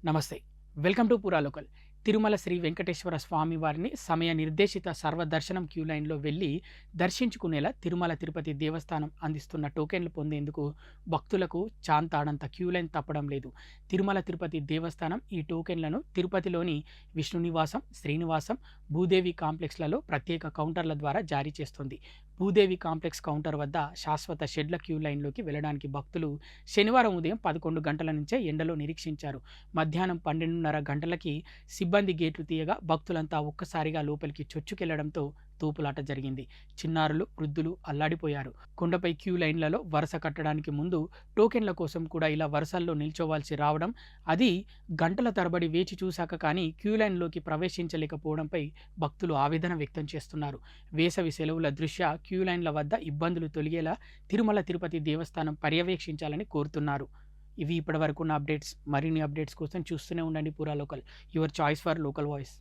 నమస్తే. Welcome to Puralocal. Tirumala Sri Venkateswara Swamy వారిని సమయ నిర్దేశిత సర్వదర్శనం క్యూ లైన్‌లో వెళ్లి దర్శించుకునేలా తిరుమల తిరుపతి దేవస్థానం అందిస్తున్న టోకెన్‌లు పొందేందుకు భక్తులకు చాంతాడంత క్యూ లైన్ తప్పడం లేదు. తిరుమల తిరుపతి దేవస్థానం ఈ టోకెన్‌లను తిరుపతిలోని విష్ణు నివాసం, శ్రీనివాసం, భూదేవి కాంప్లెక్స్‌లలో ప్రత్యేక కౌంటర్ల ద్వారా జారీ చేస్తోంది. భూదేవి కాంప్లెక్స్ కౌంటర్ వద్ద శాశ్వత షెడ్ల క్యూ లైన్‌లోకి వెళ్లడానికి భక్తులు శనివారం ఉదయం 11 గంటల నుంచే ఎండలో నిరీక్షించారు. మధ్యాహ్నం 12:30 గంటలకి సిబ్బంది గేట్లు తీయగా భక్తులంతా ఒక్కసారిగా లోపలికి చొచ్చుకెళ్లడంతో తోపులాట జరిగింది. చిన్నారులు, వృద్ధులు అల్లాడిపోయారు. కొండపై క్యూ లైన్లలో వరుస కట్టడానికి ముందు టోకెన్ల కోసం కూడా ఇలా వరుసల్లో నిల్చోవాల్సి రావడం, అది గంటల తరబడి వేచి చూశాక కానీ క్యూ లైన్‌లోకి ప్రవేశించలేకపోవడంపై భక్తులు ఆవేదన వ్యక్తం చేస్తున్నారు. వేసవి సెలవుల దృష్ట్యా క్యూ లైన్ల వద్ద ఇబ్బందులు తొలగేలా తిరుమల తిరుపతి దేవస్థానం పర్యవేక్షించాలని కోరుతున్నారు. ఇవి ఇప్పటివరకున్న అప్డేట్స్. మరిన్ని అప్డేట్స్ కోసం చూస్తూనే ఉండండి Puralocal. Your choice for local voice.